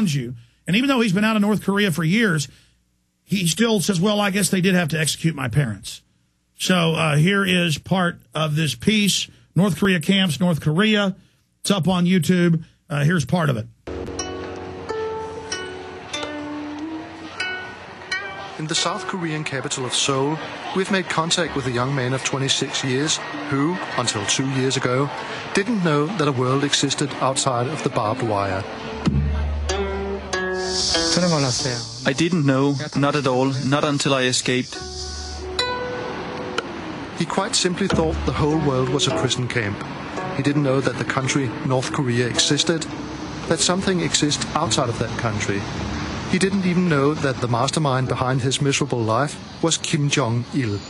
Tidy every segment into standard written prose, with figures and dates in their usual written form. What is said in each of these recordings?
you. And even though he's been out of North Korea for years, he still says, well, I guess they did have to execute my parents. So here is part of this piece, North Korea camps, North Korea. It's up on YouTube. Here's part of it. In the South Korean capital of Seoul, we've made contact with a young man of 26 years who, until 2 years ago, didn't know that a world existed outside of the barbed wire. I didn't know, not at all, not until I escaped. He quite simply thought the whole world was a prison camp. He didn't know that the country North Korea existed, that something exists outside of that country. He didn't even know that the mastermind behind his miserable life was Kim Jong-il.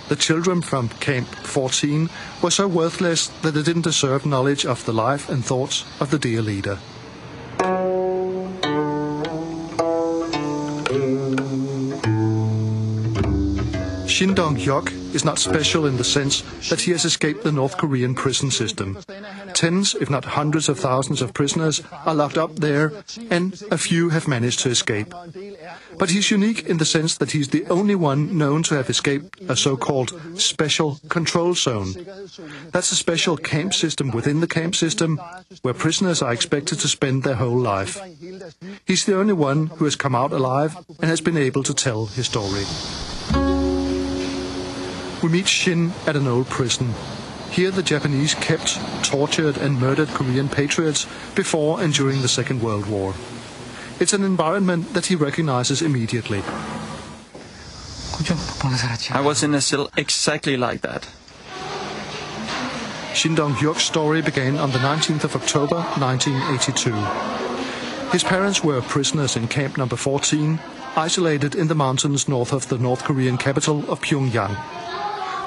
The children from Camp 14 were so worthless that they didn't deserve knowledge of the life and thoughts of the dear leader. Shin Dong-hyuk is not special in the sense that he has escaped the North Korean prison system. Tens, if not hundreds of thousands of prisoners are locked up there, and a few have managed to escape. But he's unique in the sense that he's the only one known to have escaped a so-called special control zone. That's a special camp system within the camp system, where prisoners are expected to spend their whole life. He's the only one who has come out alive and has been able to tell his story. We meet Shin at an old prison. Here the Japanese kept, tortured and murdered Korean patriots before and during the Second World War. It's an environment that he recognizes immediately. I was in a cell exactly like that. Shin Dong-hyuk's story began on the 19th of October 1982. His parents were prisoners in camp number 14, isolated in the mountains north of the North Korean capital of Pyongyang.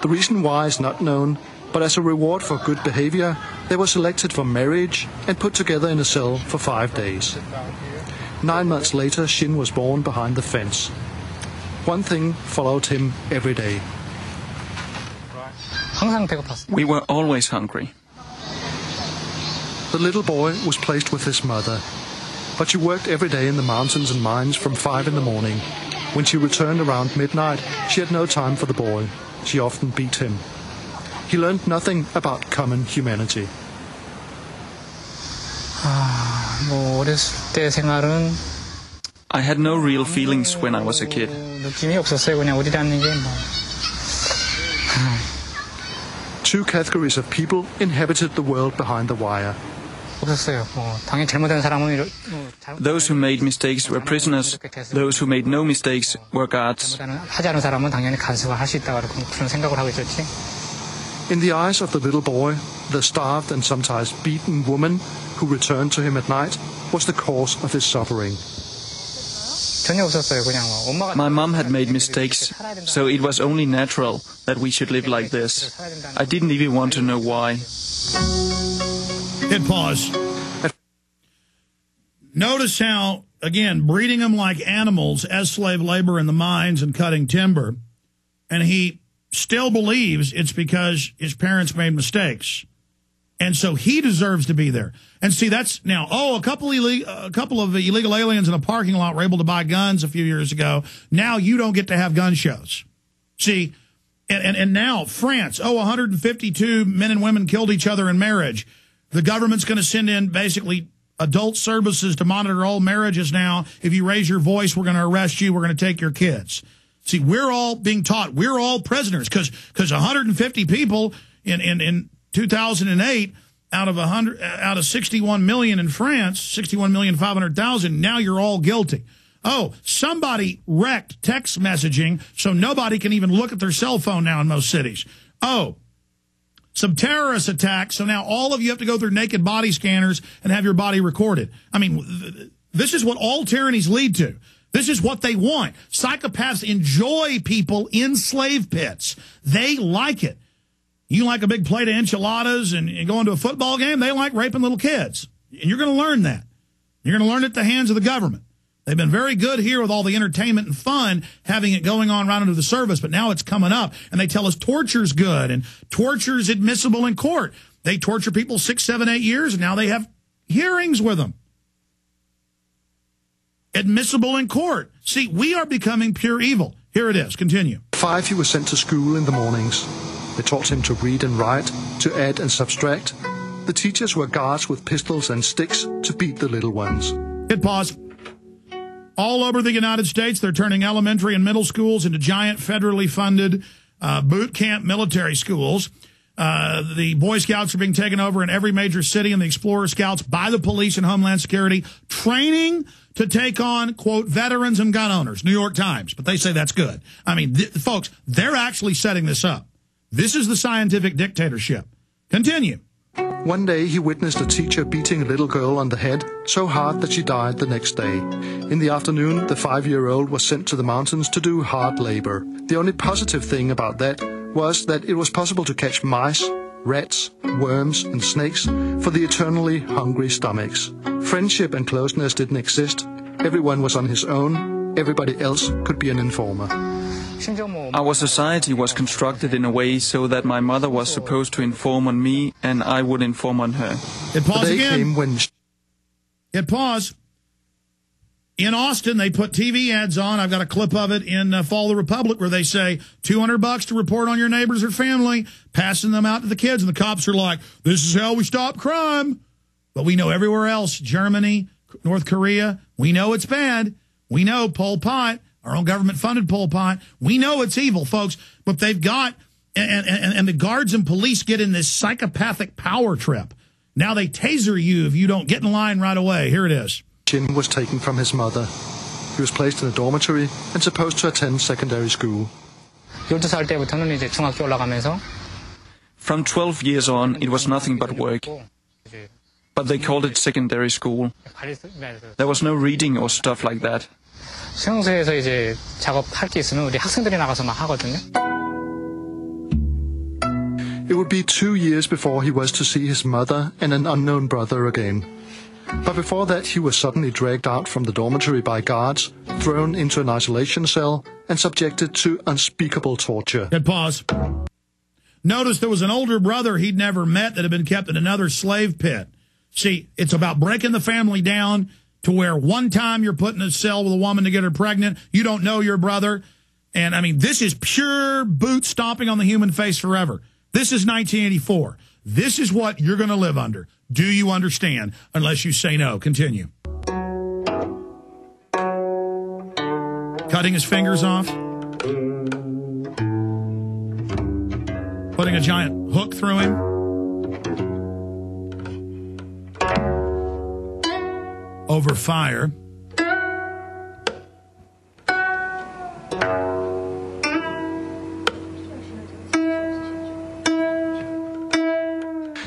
The reason why is not known, but as a reward for good behavior, they were selected for marriage and put together in a cell for 5 days. 9 months later, Shin was born behind the fence. One thing followed him every day. We were always hungry. The little boy was placed with his mother, but she worked every day in the mountains and mines from 5 in the morning. When she returned around midnight, she had no time for the boy. She often beat him. He learned nothing about common humanity. I had no real feelings when I was a kid. Two categories of people inhabited the world behind the wire. Those who made mistakes were prisoners. Those who made no mistakes were guards. In the eyes of the little boy, the starved and sometimes beaten woman who returned to him at night was the cause of his suffering. My mom had made mistakes, so it was only natural that we should live like this. I didn't even want to know why. Hit pause. Notice how, again, breeding them like animals as slave labor in the mines and cutting timber, and he still believes it's because his parents made mistakes. And so he deserves to be there. And see, that's now, a couple of illegal aliens in a parking lot were able to buy guns a few years ago. Now you don't get to have gun shows. See, and now France, 152 men and women killed each other in marriage. The government's going to send in basically adult services to monitor all marriages now. If you raise your voice, we're going to arrest you. We're going to take your kids. See, we're all being taught. We're all prisoners because 150 people in 2008 out of 61 million in France, 61,500,000. Now you're all guilty. Oh, somebody wrecked text messaging so nobody can even look at their cell phone now in most cities. Oh, some terrorist attacks, so now all of you have to go through naked body scanners and have your body recorded. I mean, this is what all tyrannies lead to. This is what they want. Psychopaths enjoy people in slave pits. They like it. You like a big plate of enchiladas and going to a football game? They like raping little kids. And you're going to learn that. You're going to learn it at the hands of the government. They've been very good here with all the entertainment and fun, having it going on right under the surface, but now it's coming up, and they tell us torture's good, and torture's admissible in court. They torture people 6, 7, 8 years, and now they have hearings with them. admissible in court. See, we are becoming pure evil. Here it is. Continue. 5, he was sent to school in the mornings. They taught him to read and write, to add and subtract. The teachers were guards with pistols and sticks to beat the little ones. Hit pause. All over the United States, they're turning elementary and middle schools into giant federally funded boot camp military schools. The Boy Scouts are being taken over in every major city, and the Explorer Scouts by the police and Homeland Security, training to take on, quote, veterans and gun owners, New York Times. But they say that's good. I mean, folks, they're actually setting this up. This is the scientific dictatorship. Continue. One day he witnessed a teacher beating a little girl on the head so hard that she died the next day. In the afternoon, the 5-year-old was sent to the mountains to do hard labor. The only positive thing about that was that it was possible to catch mice, rats, worms and snakes for the eternally hungry stomachs. Friendship and closeness didn't exist. Everyone was on his own. Everybody else could be an informer. Our society was constructed in a way so that my mother was supposed to inform on me and I would inform on her. Hit pause again. When Hit pause. In Austin, they put TV ads on. I've got a clip of it in Fall of the Republic where they say $200 to report on your neighbors or family, passing them out to the kids. And the cops are like, this is how we stop crime. But we know everywhere else, Germany, North Korea, we know it's bad. We know Pol Pot, our own government-funded Pol Pot. We know it's evil, folks. But they've got, and the guards and police get in this psychopathic power trip. Now they taser you if you don't get in line right away. Here it is. Shin was taken from his mother. He was placed in a dormitory and supposed to attend secondary school. 12살 때부터는 이제 중학교 올라가면서 From 12 years on, it was nothing but work. But they called it secondary school. There was no reading or stuff like that. 수용소에서 이제 작업할 게 있으면 우리 학생들이 나가서 막 하거든요. It would be 2 years before he was to see his mother and an unknown brother again. But before that, he was suddenly dragged out from the dormitory by guards, thrown into an isolation cell, and subjected to unspeakable torture. Hit pause. Notice there was an older brother he'd never met that had been kept in another slave pit. See, it's about breaking the family down to where one time you're put in a cell with a woman to get her pregnant, you don't know your brother. And, I mean, this is pure boot stomping on the human face forever. This is 1984. This is what you're going to live under. Do you understand? Unless you say no. Continue. Cutting his fingers off. Putting a giant hook through him. Over fire.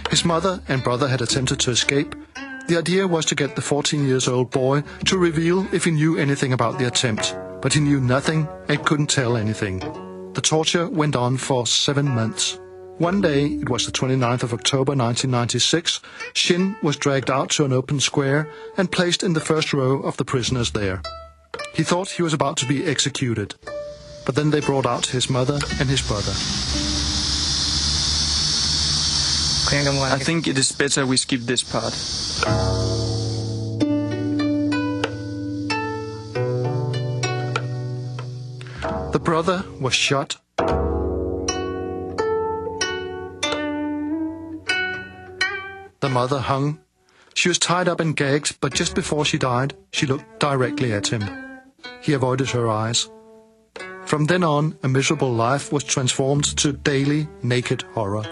His mother and brother had attempted to escape. The idea was to get the 14-year-old boy to reveal if he knew anything about the attempt, but he knew nothing and couldn't tell anything. The torture went on for 7 months. One day, it was the 29th of October 1996, Shin was dragged out to an open square and placed in the first row of the prisoners there. He thought he was about to be executed, but then they brought out his mother and his brother. I think it is better we skip this part. The brother was shot. The mother hung. She was tied up and gagged, but just before she died, she looked directly at him. He avoided her eyes. From then on, a miserable life was transformed to daily naked horror.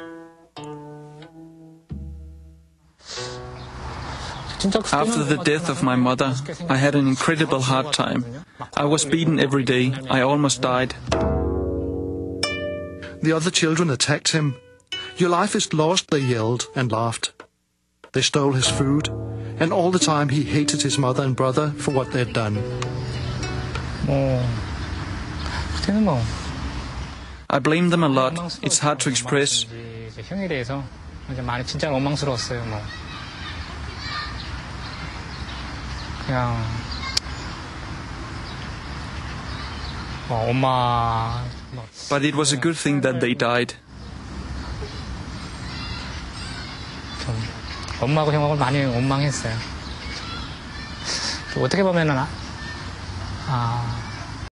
After the death of my mother, I had an incredible hard time. I was beaten every day. I almost died. The other children attacked him. "Your life is lost," they yelled and laughed. They stole his food, and all the time he hated his mother and brother for what they'd done. I blame them a lot. It's hard to express. 형에 대해서 많이 진짜 원망스러웠어요. 그냥 엄마. But it was a good thing that they died. 엄마하고 형하고 많이 원망했어요. 어떻게 보면은 아.